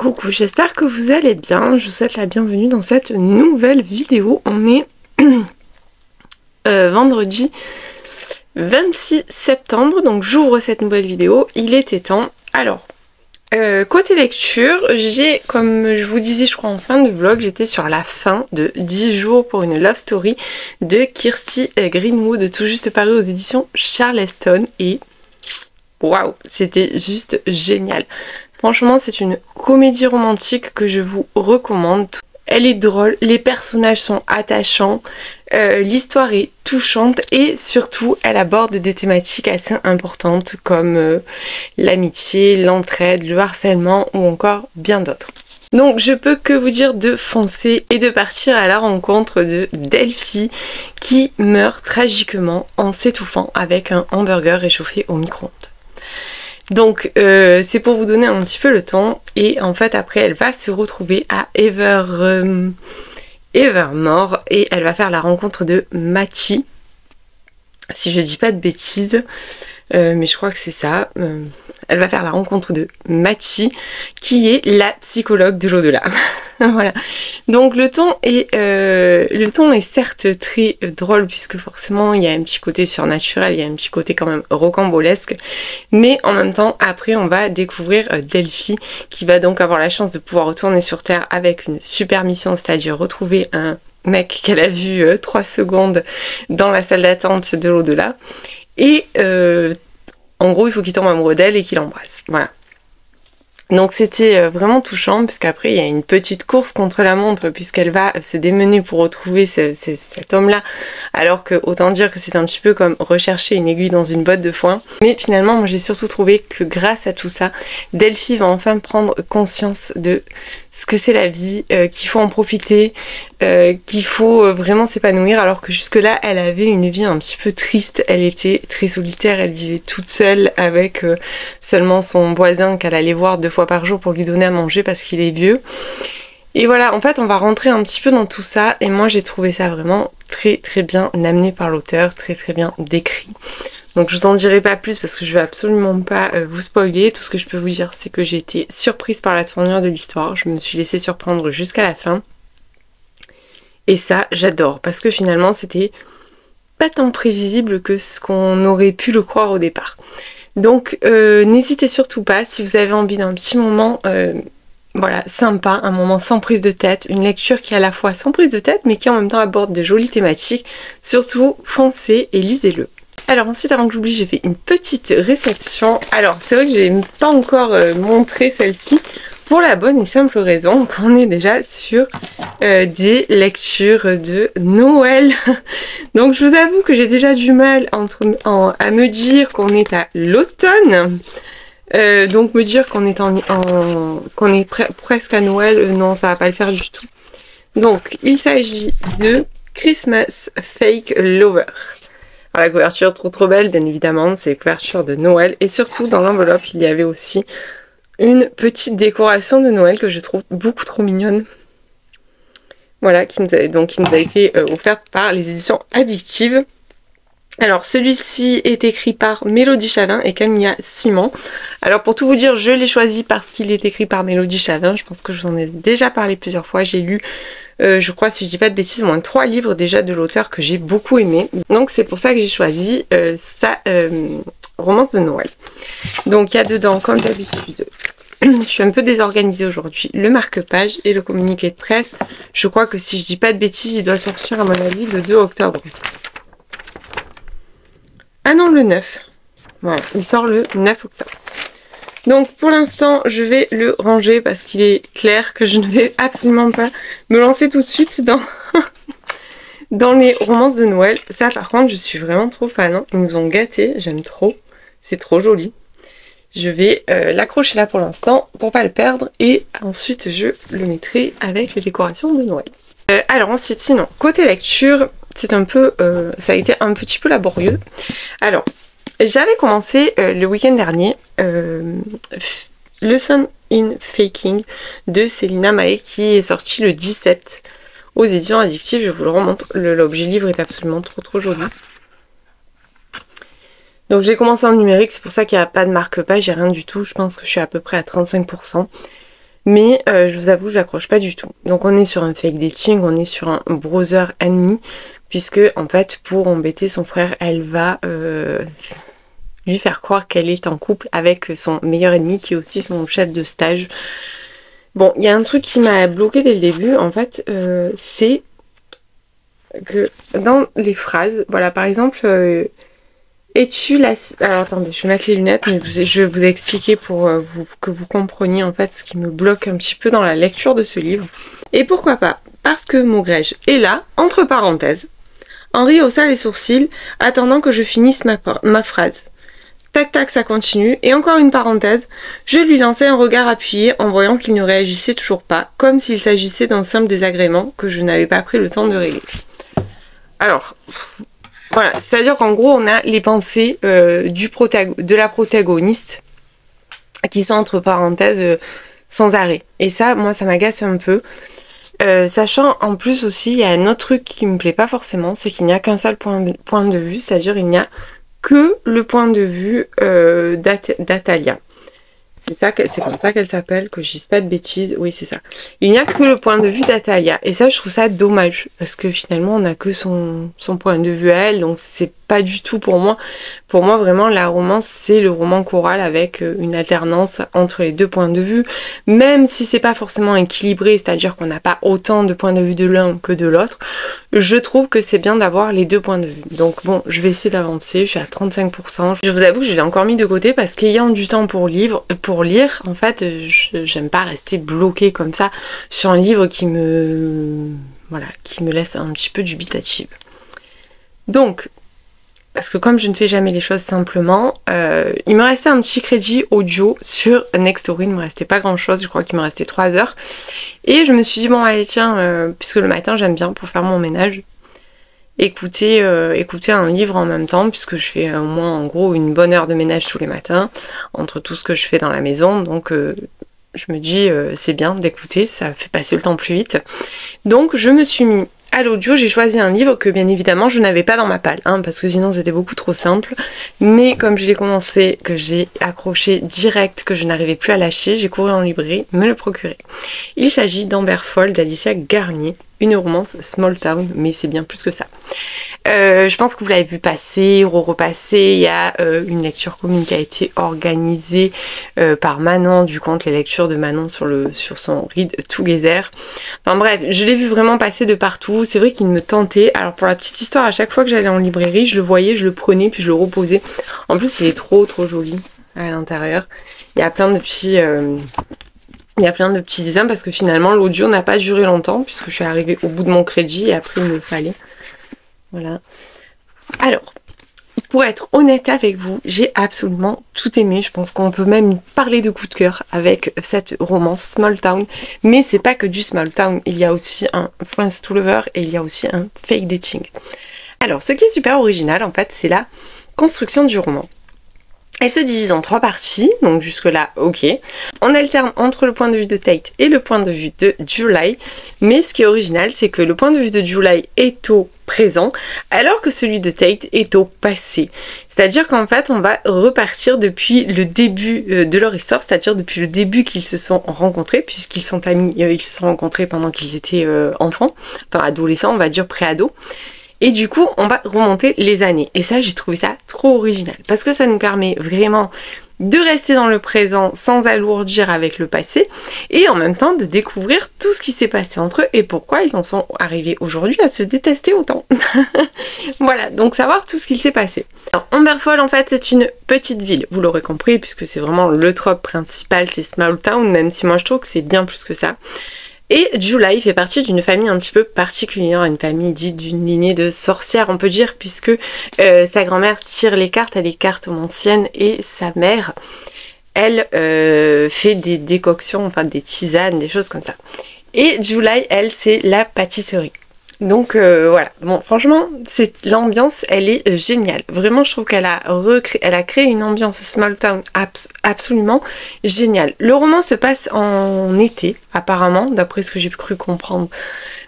Coucou, j'espère que vous allez bien. Je vous souhaite la bienvenue dans cette nouvelle vidéo. On est vendredi 26 septembre, donc j'ouvre cette nouvelle vidéo. Il était temps. Alors, côté lecture, j'ai, comme je vous disais, je crois en fin de vlog, j'étais sur la fin de 10 jours pour une love story de Kirsty Greenwood, tout juste paru aux éditions Charleston, et waouh, c'était juste génial. Franchement, c'est une comédie romantique que je vous recommande. Elle est drôle, les personnages sont attachants, l'histoire est touchante et surtout, elle aborde des thématiques assez importantes comme l'amitié, l'entraide, le harcèlement ou encore bien d'autres. Donc je peux que vous dire de foncer et de partir à la rencontre de Delphi qui meurt tragiquement en s'étouffant avec un hamburger réchauffé au micro-ondes. Donc c'est pour vous donner un petit peu le temps, et en fait après elle va se retrouver à Evermore et elle va faire la rencontre de Matty, si je dis pas de bêtises, mais je crois que c'est ça. Elle va faire la rencontre de Matty qui est la psychologue de l'au-delà. Voilà. Donc le ton est certes très drôle puisque forcément il y a un petit côté surnaturel, il y a un petit côté quand même rocambolesque, mais en même temps après on va découvrir Delphi qui va donc avoir la chance de pouvoir retourner sur Terre avec une super mission, c'est-à-dire retrouver un mec qu'elle a vu 3 secondes dans la salle d'attente de l'au-delà, et en gros il faut qu'il tombe amoureux d'elle et qu'il l'embrasse. Voilà. Donc c'était vraiment touchant, puisqu'après il y a une petite course contre la montre, puisqu'elle va se démener pour retrouver cet homme-là, alors que autant dire que c'est un petit peu comme rechercher une aiguille dans une botte de foin. Mais finalement, moi j'ai surtout trouvé que grâce à tout ça, Delphi va enfin prendre conscience de ce que c'est la vie, qu'il faut en profiter, qu'il faut vraiment s'épanouir, alors que jusque-là, elle avait une vie un petit peu triste, elle était très solitaire, elle vivait toute seule avec seulement son voisin qu'elle allait voir 2 fois par jour pour lui donner à manger parce qu'il est vieux. Et voilà, en fait, on va rentrer un petit peu dans tout ça, et moi j'ai trouvé ça vraiment très très bien amené par l'auteur, très très bien décrit. Donc je vous en dirai pas plus parce que je vais absolument pas vous spoiler. Tout ce que je peux vous dire, c'est que j'ai été surprise par la tournure de l'histoire. Je me suis laissée surprendre jusqu'à la fin. Et ça, j'adore, parce que finalement, c'était pas tant prévisible que ce qu'on aurait pu le croire au départ. Donc n'hésitez surtout pas, si vous avez envie d'un petit moment voilà, sympa, un moment sans prise de tête, une lecture qui est à la fois sans prise de tête, mais qui en même temps aborde des jolies thématiques, surtout foncez et lisez-le. Alors ensuite, avant que j'oublie, j'ai fait une petite réception. Alors c'est vrai que j'ai pas encore montré celle-ci, pour la bonne et simple raison qu'on est déjà sur des lectures de Noël. Donc je vous avoue que j'ai déjà du mal à me dire qu'on est à l'automne. Donc me dire qu'on est presque à Noël, non, ça va pas le faire du tout. Donc il s'agit de Christmas Fake Lover. Alors, la couverture trop belle, bien évidemment, c'est la couverture de Noël, et surtout dans l'enveloppe il y avait aussi une petite décoration de Noël que je trouve beaucoup trop mignonne. Voilà, qui nous a été offerte par les éditions Addictive. Alors celui-ci est écrit par Mélodie Chavin et Camilla Simon. Alors pour tout vous dire, je l'ai choisi parce qu'il est écrit par Mélodie Chavin. Je pense que je vous en ai déjà parlé plusieurs fois. J'ai lu, je crois, si je dis pas de bêtises, moins 3 livres déjà de l'auteur que j'ai beaucoup aimé. Donc c'est pour ça que j'ai choisi sa romance de Noël. Donc il y a dedans, comme d'habitude, je suis un peu désorganisée aujourd'hui, le marque-page et le communiqué de presse. Je crois que si je dis pas de bêtises, il doit sortir à mon avis le 2 octobre. Ah non, le 9. Voilà, il sort le 9 octobre. Donc pour l'instant, je vais le ranger parce qu'il est clair que je ne vais absolument pas me lancer tout de suite dans les romances de Noël. Ça par contre, je suis vraiment trop fan. Hein. Ils nous ont gâtés, j'aime trop. C'est trop joli. Je vais l'accrocher là pour l'instant pour pas le perdre, et ensuite je le mettrai avec les décorations de Noël. Alors ensuite, sinon, côté lecture, c'est un peu, ça a été un petit peu laborieux. Alors, j'avais commencé le week-end dernier Lesson in Faking de Selina Mae qui est sorti le 17 aux éditions Addictive. Je vous le remontre, l'objet livre est absolument trop joli. Donc j'ai commencé en numérique, c'est pour ça qu'il n'y a pas de marque-page, j'ai rien du tout, je pense que je suis à peu près à 35%. Mais je vous avoue, j'accroche pas du tout. Donc on est sur un fake dating, on est sur un brother ennemi, puisque en fait pour embêter son frère, elle va lui faire croire qu'elle est en couple avec son meilleur ennemi qui est aussi son chef de stage. Bon, il y a un truc qui m'a bloqué dès le début, en fait, c'est que dans les phrases, voilà, par exemple, es-tu la... Alors attendez, je vais mettre les lunettes, mais je vais vous expliquer pour que vous compreniez en fait ce qui me bloque un petit peu dans la lecture de ce livre. Et pourquoi pas? Parce que Maugrège est là, entre parenthèses. Henri haussa les sourcils, attendant que je finisse ma phrase. Tac tac, ça continue, et encore une parenthèse, je lui lançai un regard appuyé en voyant qu'il ne réagissait toujours pas, comme s'il s'agissait d'un simple désagrément que je n'avais pas pris le temps de régler. Alors, voilà, c'est-à-dire qu'en gros, on a les pensées de la protagoniste qui sont entre parenthèses sans arrêt. Et ça, moi, ça m'agace un peu. Sachant en plus aussi, il y a un autre truc qui me plaît pas forcément, c'est qu'il n'y a qu'un seul point de vue, c'est-à-dire il n'y a que le point de vue d'Atalia. C'est comme ça qu'elle s'appelle, que je dise pas de bêtises. Oui, c'est ça. Il n'y a que le point de vue d'Atalia. Et ça, je trouve ça dommage. Parce que finalement, on n'a que son point de vue à elle. Donc, c'est pas du tout pour moi. Pour moi, vraiment, la romance, c'est le roman choral avec une alternance entre les deux points de vue. Même si c'est pas forcément équilibré, c'est-à-dire qu'on n'a pas autant de points de vue de l'un que de l'autre, je trouve que c'est bien d'avoir les deux points de vue. Donc bon, je vais essayer d'avancer. Je suis à 35%. Je vous avoue que je l'ai encore mis de côté parce qu'ayant du temps pour lire, en fait, j'aime pas rester bloquée comme ça sur un livre qui me laisse un petit peu dubitative. Donc, parce que comme je ne fais jamais les choses simplement, il me restait un petit crédit audio sur Nextory, il ne me restait pas grand chose, je crois qu'il me restait 3 heures. Et je me suis dit, bon allez tiens, puisque le matin j'aime bien pour faire mon ménage, écouter un livre en même temps, puisque je fais au moins en gros une bonne heure de ménage tous les matins, entre tout ce que je fais dans la maison, donc je me dis c'est bien d'écouter, ça fait passer le temps plus vite. Donc je me suis mis à l'audio, j'ai choisi un livre que bien évidemment je n'avais pas dans ma palle, parce que sinon c'était beaucoup trop simple, mais comme je l'ai commencé, que j'ai accroché direct, que je n'arrivais plus à lâcher, j'ai couru en librairie me le procurer. Il s'agit d'Amber Fall d'Alicia Garnier, une romance small town, mais c'est bien plus que ça. Je pense que vous l'avez vu passer, repasser, il y a une lecture commune qui a été organisée par Manon, du compte Les Lectures de Manon sur son Read Together. Enfin bref, je l'ai vu vraiment passer de partout, c'est vrai qu'il me tentait. Alors pour la petite histoire, à chaque fois que j'allais en librairie, je le voyais, je le prenais, puis je le reposais. En plus, il est trop joli à l'intérieur. Il y a plein de petits... dessins parce que finalement l'audio n'a pas duré longtemps puisque je suis arrivée au bout de mon crédit et après il me fallait. Voilà. Alors, pour être honnête avec vous, j'ai absolument tout aimé. Je pense qu'on peut même parler de coup de cœur avec cette romance Small Town. Mais c'est pas que du Small Town. Il y a aussi un Friends to Lover et il y a aussi un fake dating. Alors, ce qui est super original en fait, c'est la construction du roman. Elle se divise en 3 parties, donc jusque là, ok. On alterne entre le point de vue de Tate et le point de vue de July, mais ce qui est original, c'est que le point de vue de July est au présent, alors que celui de Tate est au passé. C'est-à-dire qu'en fait, on va repartir depuis le début de leur histoire, c'est-à-dire depuis le début qu'ils se sont rencontrés, puisqu'ils sont amis, ils se sont rencontrés pendant qu'ils étaient enfants, enfin adolescents, on va dire pré-ados. Et du coup, on va remonter les années. Et ça, j'ai trouvé ça trop original. Parce que ça nous permet vraiment de rester dans le présent sans alourdir avec le passé. Et en même temps, de découvrir tout ce qui s'est passé entre eux et pourquoi ils en sont arrivés aujourd'hui à se détester autant. Voilà, donc savoir tout ce qu'il s'est passé. Alors, Amber Fall, en fait, c'est une petite ville. Vous l'aurez compris, puisque c'est vraiment le trope principal, c'est Small Town, même si moi je trouve que c'est bien plus que ça. Et July fait partie d'une famille un petit peu particulière, une famille dite d'une lignée de sorcières, on peut dire, puisque sa grand-mère tire les cartes, elle est cartomancienne, et sa mère, elle fait des décoctions, enfin des tisanes, des choses comme ça. Et July, elle, c'est la pâtisserie. Donc voilà, bon franchement, l'ambiance elle est géniale. Vraiment je trouve qu'elle a créé une ambiance small town absolument géniale. Le roman se passe en été apparemment, d'après ce que j'ai cru comprendre.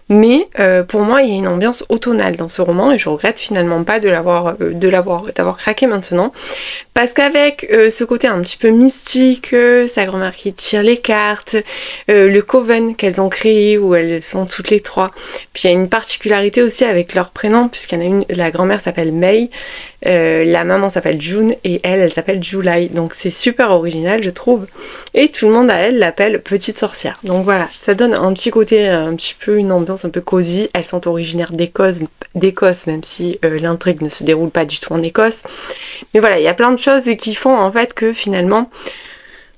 Mais pour moi il y a une ambiance automnale dans ce roman et je regrette finalement pas d'avoir craqué maintenant. Parce qu'avec ce côté un petit peu mystique, sa grand-mère qui tire les cartes, le coven qu'elles ont créé où elles sont toutes les trois. Puis il y a une particularité aussi avec leur prénom, puisqu'il y en a une, la grand-mère s'appelle May, la maman s'appelle June et elle s'appelle July. Donc c'est super original je trouve. Et tout le monde à elle l'appelle petite sorcière. Donc voilà, ça donne un petit côté, un petit peu une ambiance un peu cosy. Elles sont originaires d'Écosse, même si l'intrigue ne se déroule pas du tout en Écosse. Mais voilà, il y a plein de choses qui font en fait que finalement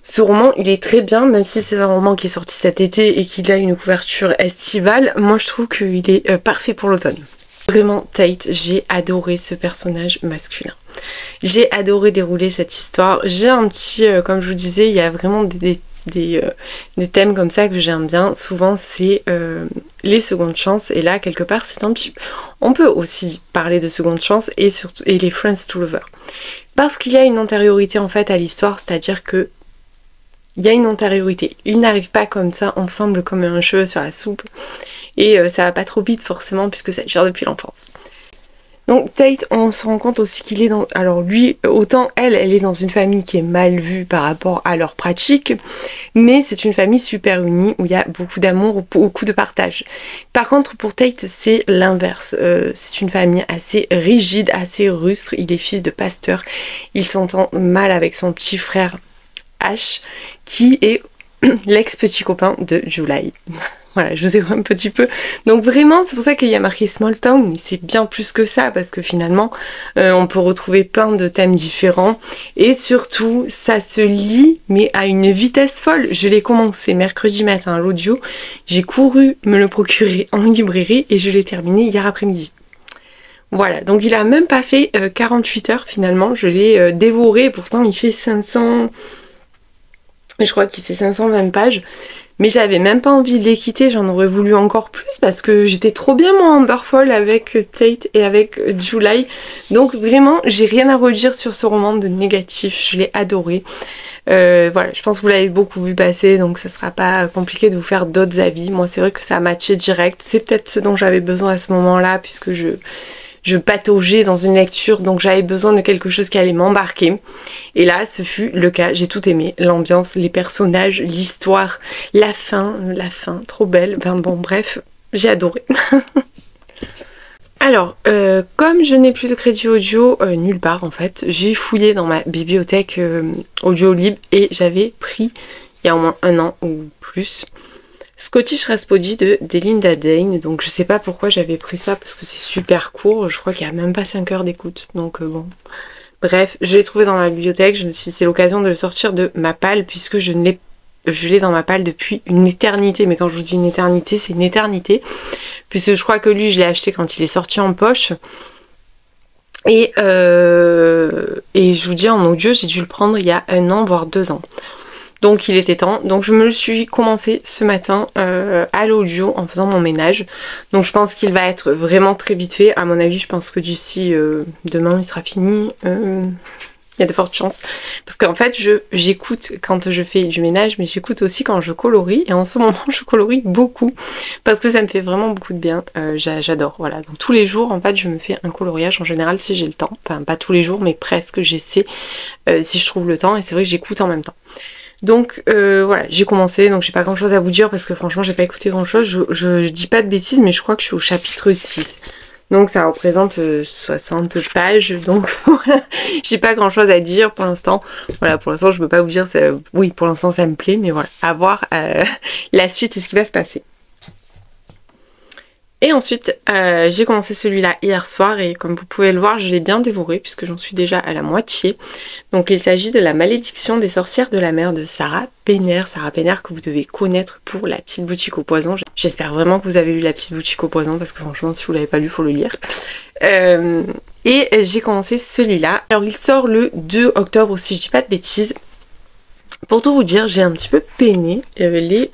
ce roman il est très bien, même si c'est un roman qui est sorti cet été et qu'il a une couverture estivale. Moi je trouve qu'il est parfait pour l'automne. Vraiment Tate, j'ai adoré ce personnage masculin. J'ai adoré dérouler cette histoire. J'ai un petit, comme je vous disais, il y a vraiment des thèmes comme ça que j'aime bien. Souvent c'est les secondes chances, et là quelque part c'est un petit... On peut aussi parler de secondes chances et surtout et les friends to lovers. Parce qu'il y a une antériorité en fait à l'histoire, c'est-à-dire que il y a une antériorité. Ils n'arrivent pas comme ça ensemble comme un cheveu sur la soupe. Et ça va pas trop vite forcément puisque ça dure depuis l'enfance. Donc Tate, on se rend compte aussi qu'il est dans... Alors lui, autant elle est dans une famille qui est mal vue par rapport à leurs pratiques, mais c'est une famille super unie où il y a beaucoup d'amour, beaucoup de partage. Par contre pour Tate, c'est l'inverse. C'est une famille assez rigide, assez rustre. Il est fils de pasteur. Il s'entend mal avec son petit frère Ash, qui est l'ex-petit copain de July. Voilà, je vous ai un petit peu... Donc vraiment, c'est pour ça qu'il y a marqué Small Town, mais c'est bien plus que ça, parce que finalement, on peut retrouver plein de thèmes différents. Et surtout, ça se lit, mais à une vitesse folle. Je l'ai commencé mercredi matin, l'audio. J'ai couru me le procurer en librairie et je l'ai terminé hier après-midi. Voilà, donc il a même pas fait 48 heures finalement. Je l'ai dévoré, pourtant il fait 500... Je crois qu'il fait 520 pages. Mais j'avais même pas envie de les quitter, j'en aurais voulu encore plus parce que j'étais trop bien moi en Amberfall avec Tate et avec July. Donc vraiment, j'ai rien à redire sur ce roman de négatif, je l'ai adoré. Voilà, je pense que vous l'avez beaucoup vu passer, donc ça sera pas compliqué de vous faire d'autres avis. Moi c'est vrai que ça a matché direct, c'est peut-être ce dont j'avais besoin à ce moment-là puisque je pataugeais dans une lecture, donc j'avais besoin de quelque chose qui allait m'embarquer. Et là, ce fut le cas, j'ai tout aimé. L'ambiance, les personnages, l'histoire, la fin, trop belle. Ben bon, bref, j'ai adoré. Alors, comme je n'ai plus de crédit audio nulle part en fait, j'ai fouillé dans ma bibliothèque audio libre et j'avais pris, il y a au moins 1 an ou plus, Scottish Rhapsody de Delinda Dane. Donc je sais pas pourquoi j'avais pris ça parce que c'est super court, je crois qu'il y a même pas 5 heures d'écoute, donc bon. Bref, je l'ai trouvé dans ma bibliothèque, je me suis dit c'est l'occasion de le sortir de ma palle puisque je l'ai dans ma palle depuis une éternité, mais quand je vous dis une éternité, c'est une éternité, puisque je crois que lui je l'ai acheté quand il est sorti en poche. Et je vous dis en audio, j'ai dû le prendre il y a 1 an, voire 2 ans. Donc il était temps, donc je me le suis commencé ce matin à l'audio en faisant mon ménage. Donc je pense qu'il va être vraiment très vite fait. À mon avis, je pense que d'ici demain il sera fini. Il y a de fortes chances. Parce qu'en fait, j'écoute quand je fais du ménage, mais j'écoute aussi quand je colorie. Et en ce moment, je colorie beaucoup. Parce que ça me fait vraiment beaucoup de bien. J'adore. Voilà. Donc tous les jours, en fait, je me fais un coloriage en général si j'ai le temps. Enfin, pas tous les jours, mais presque. J'essaie si je trouve le temps. Et c'est vrai que j'écoute en même temps. Donc voilà, j'ai commencé, donc j'ai pas grand chose à vous dire parce que franchement j'ai pas écouté grand chose, je dis pas de bêtises mais je crois que je suis au chapitre 6. Donc ça représente 60 pages, donc voilà, j'ai pas grand chose à dire pour l'instant. Voilà, pour l'instant je peux pas vous dire, oui pour l'instant ça me plaît, mais voilà, à voir la suite et ce qui va se passer. Et ensuite, j'ai commencé celui-là hier soir et comme vous pouvez le voir, je l'ai bien dévoré puisque j'en suis déjà à la moitié. Donc il s'agit de La malédiction des sorcières de la mer de Sarah Penner. Sarah Penner que vous devez connaître pour La petite boutique au poison. J'espère vraiment que vous avez lu La petite boutique au poison parce que franchement, si vous l'avez pas lu, il faut le lire. Et j'ai commencé celui-là. Alors il sort le 2 octobre si je dis pas de bêtises. Pour tout vous dire, j'ai un petit peu peiné les...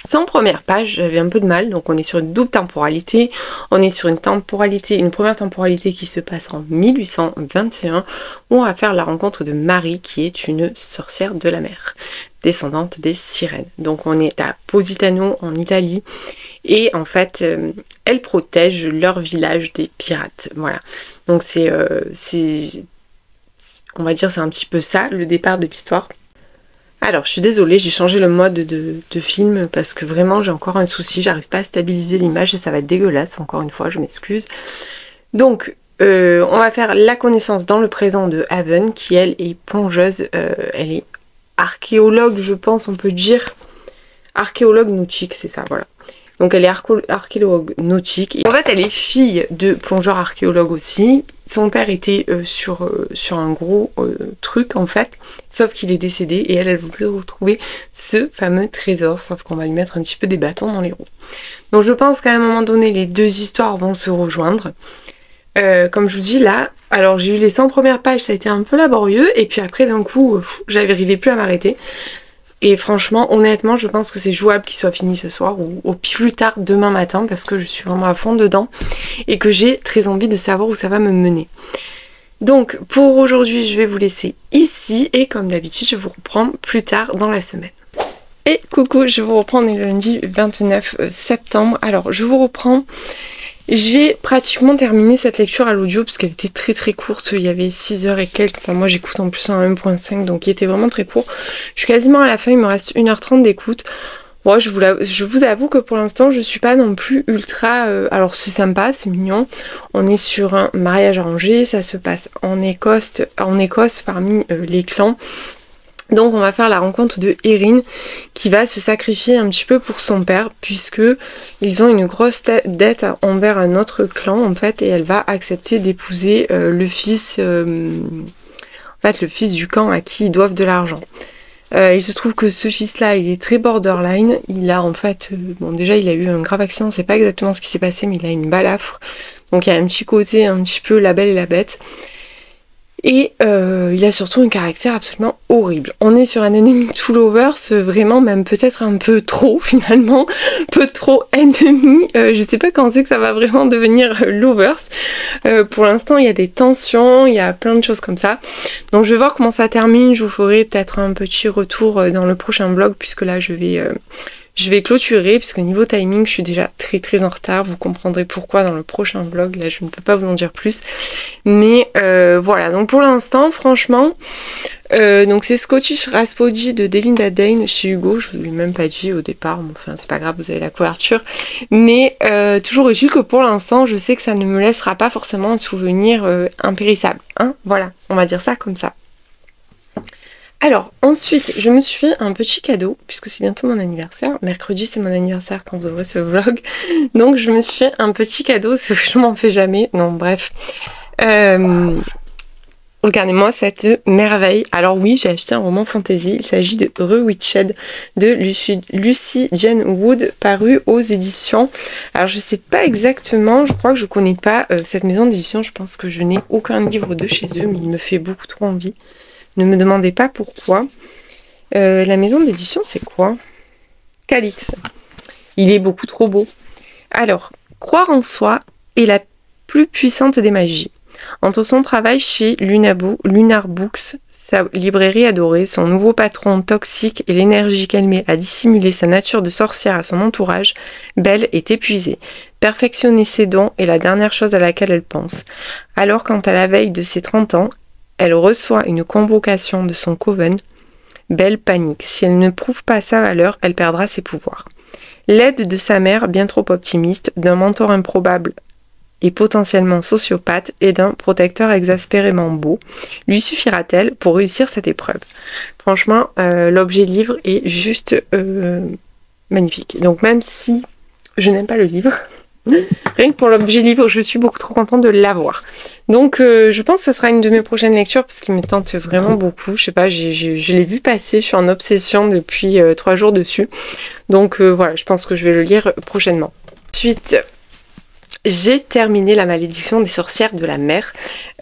100 premières pages, j'avais un peu de mal, donc on est sur une double temporalité, on est sur une première temporalité qui se passe en 1821, où on va faire la rencontre de Marie, qui est une sorcière de la mer, descendante des sirènes. Donc on est à Positano, en Italie, et en fait, elle protège leur village des pirates, voilà. Donc On va dire c'est un petit peu ça, le départ de l'histoire. Alors, je suis désolée, j'ai changé le mode de film parce que vraiment j'ai encore un souci, j'arrive pas à stabiliser l'image et ça va être dégueulasse, encore une fois, je m'excuse. Donc, on va faire la connaissance dans le présent de Haven, qui elle est plongeuse, elle est archéologue, je pense, on peut dire. Archéologue nautique, c'est ça, voilà. Donc elle est archéologue nautique. Et en fait, elle est fille de plongeur archéologue aussi. Son père était sur un gros truc, en fait. Sauf qu'il est décédé et elle voudrait retrouver ce fameux trésor. Sauf qu'on va lui mettre un petit peu des bâtons dans les roues. Donc je pense qu'à un moment donné, les deux histoires vont se rejoindre. Comme je vous dis là, alors j'ai eu les 100 premières pages, ça a été un peu laborieux. Et puis après, d'un coup, j'arrivais plus à m'arrêter. Et franchement, honnêtement, je pense que c'est jouable qu'il soit fini ce soir ou au plus tard demain matin parce que je suis vraiment à fond dedans et que j'ai très envie de savoir où ça va me mener. Donc, pour aujourd'hui, je vais vous laisser ici et comme d'habitude, je vous reprends plus tard dans la semaine. Et coucou, je vous reprends, on est le lundi 29 septembre. Alors, je vous reprends... J'ai pratiquement terminé cette lecture à l'audio parce qu'elle était très très courte, il y avait 6 heures et quelques, enfin moi j'écoute en plus en 1.5 donc il était vraiment très court. Je suis quasiment à la fin, il me reste 1h30 d'écoute. Bon, je vous avoue que pour l'instant je suis pas non plus ultra... alors c'est sympa, c'est mignon, on est sur un mariage arrangé, ça se passe en Écosse parmi les clans. Donc on va faire la rencontre de Erin qui va se sacrifier un petit peu pour son père puisque ils ont une grosse dette envers un autre clan en fait et elle va accepter d'épouser le fils le fils du clan à qui ils doivent de l'argent. Il se trouve que ce fils-là, il est très borderline. Il a en fait, bon déjà il a eu un grave accident, on sait pas exactement ce qui s'est passé, mais il a une balafre. Donc il y a un petit côté un petit peu la belle et la bête. Et il a surtout un caractère absolument horrible. On est sur un ennemi to lovers, vraiment même peut-être un peu trop finalement, peu trop ennemi. Je sais pas quand c'est que ça va vraiment devenir lovers. Pour l'instant il y a des tensions, il y a plein de choses comme ça. Donc je vais voir comment ça termine, je vous ferai peut-être un petit retour dans le prochain vlog puisque là je vais clôturer puisque niveau timing je suis déjà très très en retard, vous comprendrez pourquoi dans le prochain vlog, là je ne peux pas vous en dire plus, mais voilà, donc pour l'instant franchement, donc c'est Scottish Rhapsody de Delinda Dane chez Hugo, je vous l'ai même pas dit au départ, bon, enfin c'est pas grave, vous avez la couverture, mais toujours est-il que pour l'instant je sais que ça ne me laissera pas forcément un souvenir impérissable, hein, voilà, on va dire ça comme ça. Alors, ensuite, je me suis fait un petit cadeau, puisque c'est bientôt mon anniversaire. Mercredi, c'est mon anniversaire quand vous aurez ce vlog. Donc, je me suis fait un petit cadeau, ce que je m'en fais jamais. Non, bref. Regardez-moi cette merveille. Alors oui, j'ai acheté un roman fantasy. Il s'agit de Rewitched de Lucy Jane Wood, paru aux éditions. Alors, je sais pas exactement, je crois que je connais pas cette maison d'édition. Je pense que je n'ai aucun livre de chez eux, mais il me fait beaucoup trop envie. Ne me demandez pas pourquoi. La maison d'édition, c'est quoi? Calix. Il est beaucoup trop beau. Alors, croire en soi est la plus puissante des magies. Entre son travail chez Lunar Books, sa librairie adorée, son nouveau patron toxique et l'énergie qu'elle met à dissimuler sa nature de sorcière à son entourage, Belle est épuisée. Perfectionner ses dons est la dernière chose à laquelle elle pense. Alors, quand à la veille de ses 30 ans, elle reçoit une convocation de son coven, Belle panique. Si elle ne prouve pas sa valeur, elle perdra ses pouvoirs. L'aide de sa mère, bien trop optimiste, d'un mentor improbable et potentiellement sociopathe et d'un protecteur exaspérément beau, lui suffira-t-elle pour réussir cette épreuve? Franchement, l'objet livre est juste magnifique. Donc même si je n'aime pas le livre, rien que pour l'objet livre, je suis beaucoup trop contente de l'avoir. Donc je pense que ce sera une de mes prochaines lectures parce qu'il me tente vraiment beaucoup. Je sais pas, je l'ai vu passer, je suis en obsession depuis 3 jours dessus. Donc voilà, je pense que je vais le lire prochainement. Ensuite, j'ai terminé La malédiction des sorcières de la mer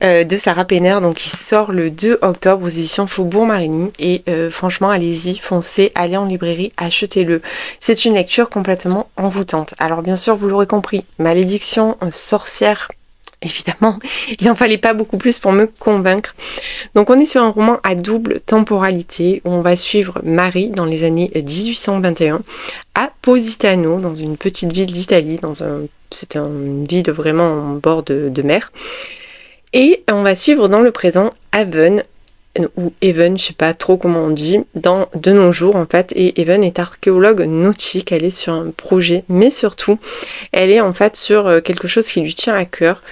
de Sarah Penner, donc qui sort le 2 octobre aux éditions Faubourg Marigny. Et franchement, allez-y, foncez, allez en librairie, achetez-le. C'est une lecture complètement envoûtante. Alors bien sûr, vous l'aurez compris, malédiction, sorcière, évidemment, il n'en fallait pas beaucoup plus pour me convaincre. Donc on est sur un roman à double temporalité où on va suivre Marie dans les années 1821 à Positano, dans une petite ville d'Italie, c'est une ville vraiment en bord de mer. Et on va suivre dans le présent Haven, ou Even, je sais pas trop comment on dit, de nos jours en fait. Et Even est archéologue nautique, elle est sur un projet, mais surtout, elle est en fait sur quelque chose qui lui tient à cœur.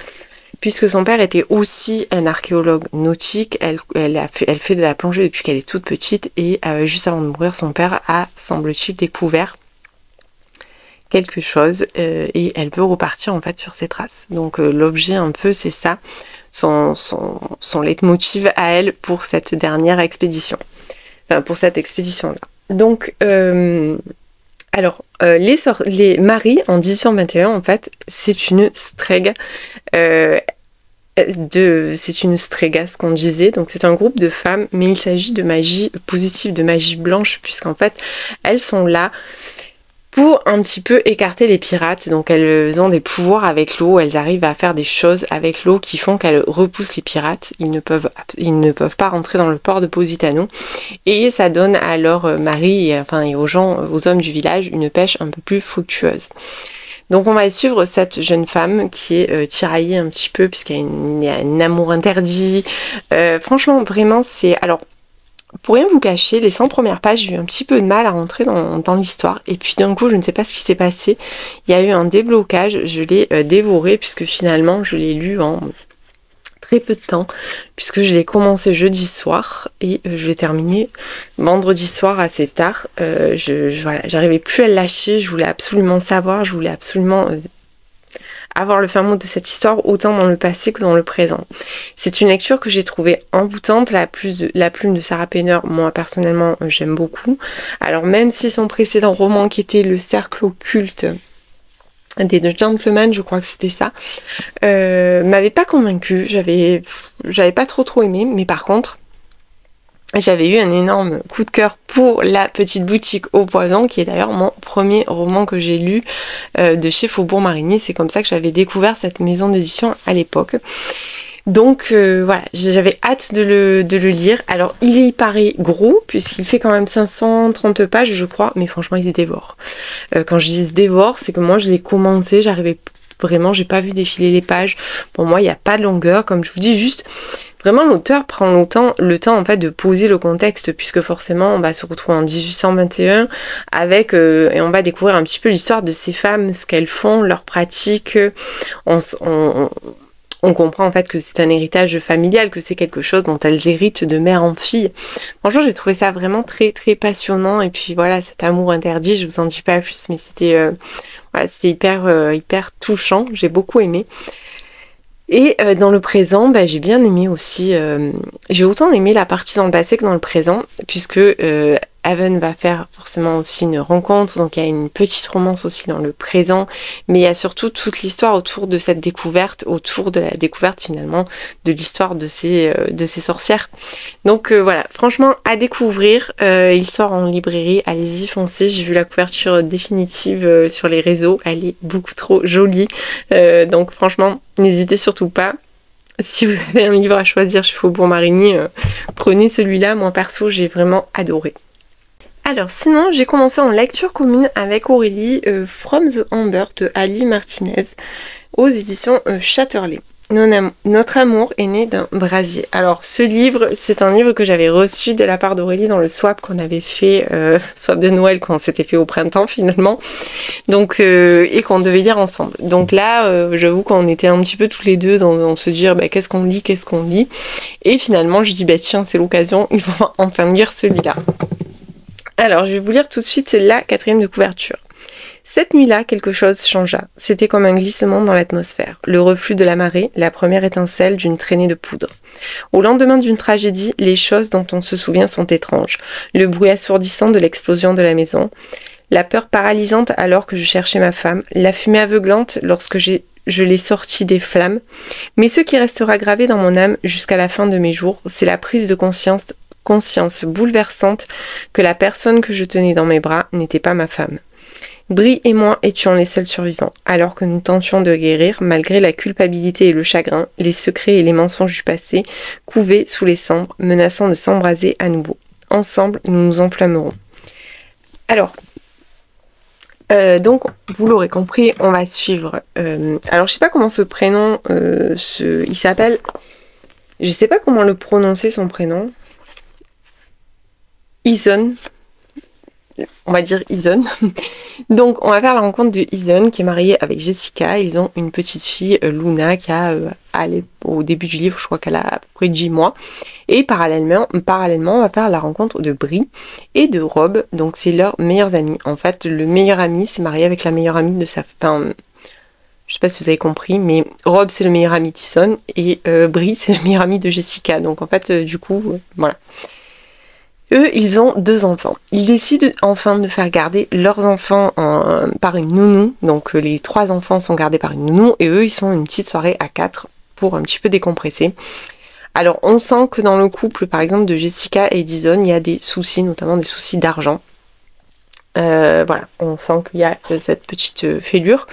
Puisque son père était aussi un archéologue nautique, elle fait de la plongée depuis qu'elle est toute petite et juste avant de mourir, son père a, semble-t-il, découvert quelque chose et elle veut repartir en fait sur ses traces. Donc l'objet un peu c'est ça, son leitmotiv à elle pour cette dernière expédition. Enfin pour cette expédition-là. Donc les maris en 1821 en fait c'est une strègue c'est une strega ce qu'on disait, donc c'est un groupe de femmes mais il s'agit de magie positive, de magie blanche puisqu'en fait elles sont là pour un petit peu écarter les pirates. Donc elles ont des pouvoirs avec l'eau, elles arrivent à faire des choses avec l'eau qui font qu'elles repoussent les pirates. Ils ne peuvent pas rentrer dans le port de Positano et ça donne à leurs maris et aux hommes du village une pêche un peu plus fructueuse. Donc on va suivre cette jeune femme qui est tiraillée un petit peu puisqu'il y a un amour interdit. Franchement vraiment c'est... Alors pour rien vous cacher, les 100 premières pages, j'ai eu un petit peu de mal à rentrer dans l'histoire. Et puis d'un coup, je ne sais pas ce qui s'est passé. Il y a eu un déblocage, je l'ai dévoré puisque finalement, je l'ai lu en très peu de temps. Puisque je l'ai commencé jeudi soir et je l'ai terminé vendredi soir assez tard. Voilà, j'arrivais plus à le lâcher, je voulais absolument savoir, je voulais absolument... avoir le fin mot de cette histoire autant dans le passé que dans le présent. C'est une lecture que j'ai trouvée envoûtante, la plume de Sarah Penner, moi personnellement j'aime beaucoup. Alors même si son précédent roman qui était Le Cercle occulte des Gentlemen, je crois que c'était ça, m'avait pas convaincue, j'avais pas trop aimé, mais par contre j'avais eu un énorme coup de cœur pour La Petite Boutique au Poison, qui est d'ailleurs mon premier roman que j'ai lu de chez Faubourg-Marigny. C'est comme ça que j'avais découvert cette maison d'édition à l'époque. Donc voilà, j'avais hâte de le lire. Alors il paraît gros, puisqu'il fait quand même 530 pages, je crois, mais franchement il se dévore. Quand je dis se dévore, c'est que moi je l'ai commencé, j'arrivais vraiment, j'ai pas vu défiler les pages. Pour moi, il n'y a pas de longueur, comme je vous dis, juste... Vraiment, l'auteur prend le temps en fait de poser le contexte puisque forcément on va se retrouver en 1821 avec et on va découvrir un petit peu l'histoire de ces femmes, ce qu'elles font, leurs pratiques. On comprend en fait que c'est un héritage familial, que c'est quelque chose dont elles héritent de mère en fille. Franchement, j'ai trouvé ça vraiment très très passionnant et puis voilà, cet amour interdit, je vous en dis pas plus, mais c'était hyper touchant, j'ai beaucoup aimé. Et dans le présent, j'ai bien aimé aussi, j'ai autant aimé la partie dans le passé que dans le présent, puisque Haven va faire forcément aussi une rencontre, donc il y a une petite romance aussi dans le présent, mais il y a surtout toute l'histoire autour de cette découverte, autour de la découverte finalement de l'histoire de ces sorcières. Donc voilà, franchement à découvrir, il sort en librairie, allez-y foncez, j'ai vu la couverture définitive sur les réseaux, elle est beaucoup trop jolie, donc franchement n'hésitez surtout pas. Si vous avez un livre à choisir chez Faubourg-Marigny, prenez celui-là, moi perso j'ai vraiment adoré. Alors sinon, j'ai commencé en lecture commune avec Aurélie From the Amber de Ali Martinez aux éditions Chatterley. Notre amour est né d'un brasier. Alors ce livre, c'est un livre que j'avais reçu de la part d'Aurélie dans le swap qu'on avait fait, swap de Noël qu'on s'était fait au printemps finalement, donc et qu'on devait lire ensemble. Donc là, j'avoue qu'on était un petit peu tous les deux dans se dire qu'est-ce qu'on lit, et finalement je dis tiens c'est l'occasion, il faut enfin lire celui-là. Alors je vais vous lire tout de suite la 4e de couverture. Cette nuit-là, quelque chose changea. C'était comme un glissement dans l'atmosphère, le reflux de la marée, la première étincelle d'une traînée de poudre. Au lendemain d'une tragédie, les choses dont on se souvient sont étranges. Le bruit assourdissant de l'explosion de la maison, la peur paralysante alors que je cherchais ma femme, la fumée aveuglante lorsque je l'ai sortie des flammes. Mais ce qui restera gravé dans mon âme jusqu'à la fin de mes jours, c'est la prise de conscience bouleversante que la personne que je tenais dans mes bras n'était pas ma femme. Brie et moi étions les seuls survivants, alors que nous tentions de guérir, malgré la culpabilité et le chagrin, les secrets et les mensonges du passé, couvés sous les cendres, menaçant de s'embraser à nouveau. Ensemble, nous nous enflammerons. Alors, donc, vous l'aurez compris, on va suivre... alors, je sais pas comment ce prénom... il s'appelle... Je sais pas comment le prononcer, son prénom. Ison. On va dire Ison. Donc on va faire la rencontre de Ison qui est mariée avec Jessica. Ils ont une petite fille, Luna, qui a au début du livre, je crois qu'elle a à peu près 10 mois. Et parallèlement, on va faire la rencontre de Bri et de Rob. Donc c'est leurs meilleurs amis. En fait, le meilleur ami s'est marié avec la meilleure amie de sa femme. Je sais pas si vous avez compris, mais Rob c'est le meilleur ami d'Ison et Bri c'est le meilleur ami de Jessica. Donc en fait, du coup, voilà. Eux, ils ont 2 enfants. Ils décident enfin de faire garder leurs enfants par une nounou. Donc les 3 enfants sont gardés par une nounou et eux, ils sont une petite soirée à 4 pour un petit peu décompresser. Alors on sent que dans le couple, par exemple, de Jessica et d'Ison, il y a des soucis, notamment des soucis d'argent. Voilà, on sent qu'il y a cette petite fêlure.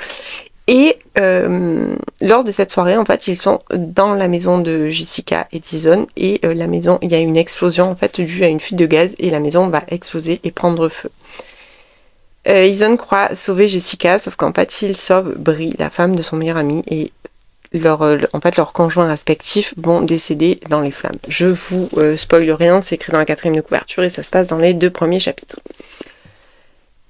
Et lors de cette soirée, en fait, ils sont dans la maison de Jessica et d'Ison et la maison, il y a une explosion en fait due à une fuite de gaz et la maison va exploser et prendre feu. Ison croit sauver Jessica, sauf qu'en fait, il sauve Bri, la femme de son meilleur ami, et leurs conjoints respectifs vont décéder dans les flammes. Je vous spoil rien, c'est écrit dans la 4e de couverture et ça se passe dans les 2 premiers chapitres.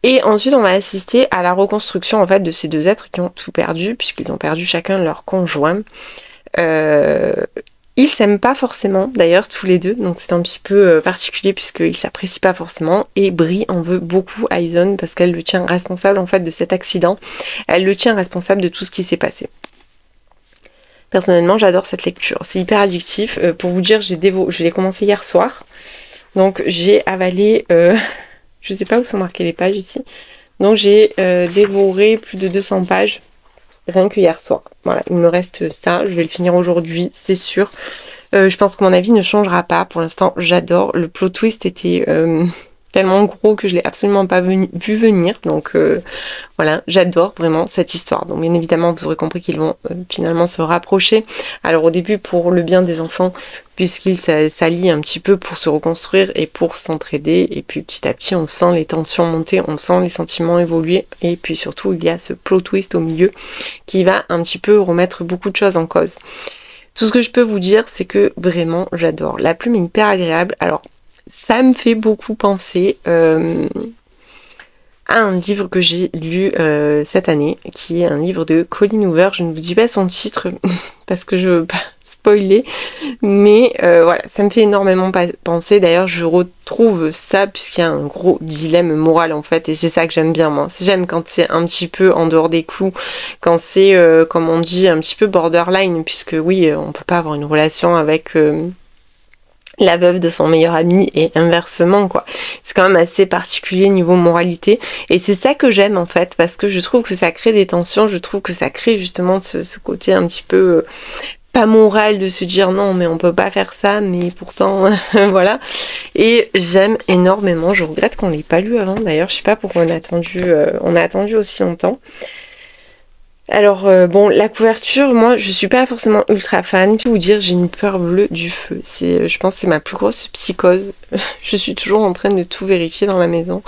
Et ensuite, on va assister à la reconstruction en fait de ces 2 êtres qui ont tout perdu, puisqu'ils ont perdu chacun leur conjoint. Ils s'aiment pas forcément, d'ailleurs, tous les 2, donc c'est un petit peu particulier puisqu'ils s'apprécient pas forcément. Et Bri en veut beaucoup à Ison parce qu'elle le tient responsable en fait de cet accident. Elle le tient responsable de tout ce qui s'est passé. Personnellement, j'adore cette lecture. C'est hyper addictif. Pour vous dire, je l'ai commencé hier soir, donc j'ai avalé. Je sais pas où sont marquées les pages ici. Donc j'ai dévoré plus de 200 pages rien que hier soir. Voilà, il me reste ça. Je vais le finir aujourd'hui, c'est sûr. Je pense que mon avis ne changera pas. Pour l'instant, j'adore. Le plot twist était tellement gros que je l'ai absolument pas vu venir. Donc voilà, j'adore vraiment cette histoire. Donc bien évidemment, vous aurez compris qu'ils vont finalement se rapprocher. Alors au début, pour le bien des enfants, puisqu'ils s'allient un petit peu pour se reconstruire et pour s'entraider. Et puis petit à petit, on sent les tensions monter, on sent les sentiments évoluer. Et puis surtout, il y a ce plot twist au milieu qui va un petit peu remettre beaucoup de choses en cause. Tout ce que je peux vous dire, c'est que vraiment, j'adore. La plume est hyper agréable. Alors, ça me fait beaucoup penser à un livre que j'ai lu cette année, qui est un livre de Colleen Hoover. Je ne vous dis pas son titre parce que je veux pas spoiler, mais voilà, ça me fait énormément penser. D'ailleurs, je retrouve ça puisqu'il y a un gros dilemme moral en fait, et c'est ça que j'aime bien moi. J'aime quand c'est un petit peu en dehors des clous, quand c'est, comme on dit, un petit peu borderline, puisque oui, on peut pas avoir une relation avec la veuve de son meilleur ami et inversement quoi. C'est quand même assez particulier niveau moralité et c'est ça que j'aime en fait parce que je trouve que ça crée des tensions, je trouve que ça crée justement ce côté un petit peu pas moral de se dire non mais on peut pas faire ça mais pourtant voilà, et j'aime énormément. Je regrette qu'on l'ait pas lu avant d'ailleurs, je sais pas pourquoi on a attendu aussi longtemps. Alors bon, la couverture, moi je suis pas forcément ultra fan. Je vais vous dire, j'ai une peur bleue du feu. Je pense que c'est ma plus grosse psychose. Je suis toujours en train de tout vérifier dans la maison.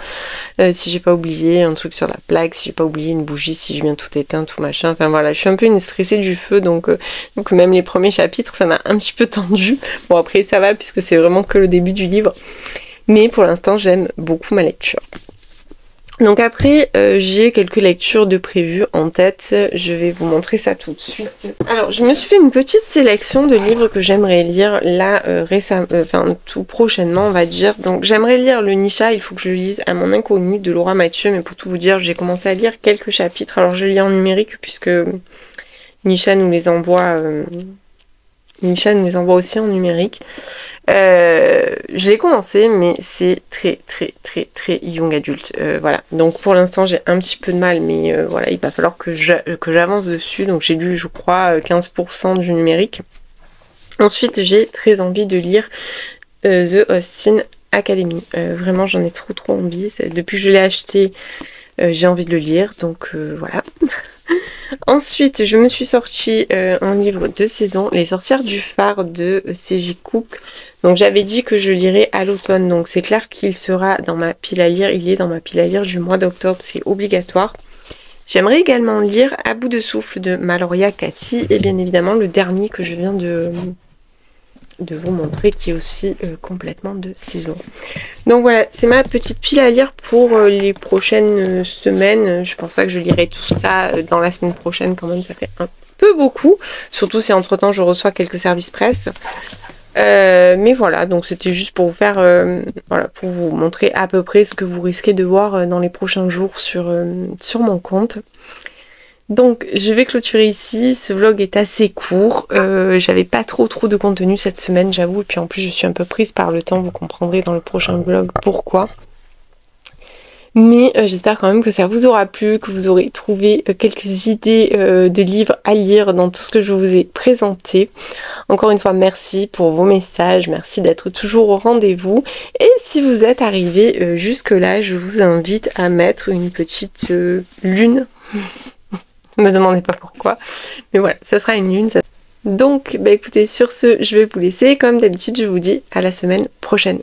Si j'ai pas oublié un truc sur la plaque, si j'ai pas oublié une bougie, si j'ai bien tout éteint, tout machin. Enfin voilà, je suis un peu une stressée du feu, donc même les premiers chapitres, ça m'a un petit peu tendue. Bon après ça va puisque c'est vraiment que le début du livre. Mais pour l'instant, j'aime beaucoup ma lecture. Donc après, j'ai quelques lectures de prévues en tête, je vais vous montrer ça tout de suite. Alors, je me suis fait une petite sélection de livres que j'aimerais lire là, tout prochainement, on va dire. Donc, j'aimerais lire le Nisha, il faut que je lise À mon inconnu de Laura Mathieu, mais pour tout vous dire, j'ai commencé à lire quelques chapitres. Alors, je lis en numérique puisque Nisha nous les envoie aussi en numérique. Je l'ai commencé mais c'est très young adulte, voilà, donc pour l'instant j'ai un petit peu de mal mais voilà, il va falloir que j'avance dessus. Donc j'ai lu je crois 15% du numérique. Ensuite j'ai très envie de lire The Austin Academy, vraiment j'en ai trop envie. Depuis que je l'ai acheté, j'ai envie de le lire, donc voilà. Ensuite, je me suis sorti un livre de saison, Les sorcières du phare de C.J. Cook. Donc j'avais dit que je lirais à l'automne, donc c'est clair qu'il sera dans ma pile à lire. Il est dans ma pile à lire du mois d'octobre, c'est obligatoire. J'aimerais également lire À bout de souffle de Maloria Cassie et bien évidemment le dernier que je viens de de vous montrer, qui est aussi complètement de saison. Donc voilà, c'est ma petite pile à lire pour les prochaines semaines. Je pense pas que je lirai tout ça dans la semaine prochaine, quand même ça fait un peu beaucoup, surtout si entre temps je reçois quelques services presse. Mais voilà, donc c'était juste pour vous faire, voilà, pour vous montrer à peu près ce que vous risquez de voir dans les prochains jours sur mon compte. Donc je vais clôturer ici, ce vlog est assez court, j'avais pas trop de contenu cette semaine j'avoue, et puis en plus je suis un peu prise par le temps, vous comprendrez dans le prochain vlog pourquoi. Mais j'espère quand même que ça vous aura plu, que vous aurez trouvé quelques idées de livres à lire dans tout ce que je vous ai présenté. Encore une fois, merci pour vos messages, merci d'être toujours au rendez-vous. Et si vous êtes arrivé jusque là, je vous invite à mettre une petite lune. Ne me demandez pas pourquoi, mais voilà, ça sera une lune. Donc, bah écoutez, sur ce, je vais vous laisser. Comme d'habitude, je vous dis à la semaine prochaine.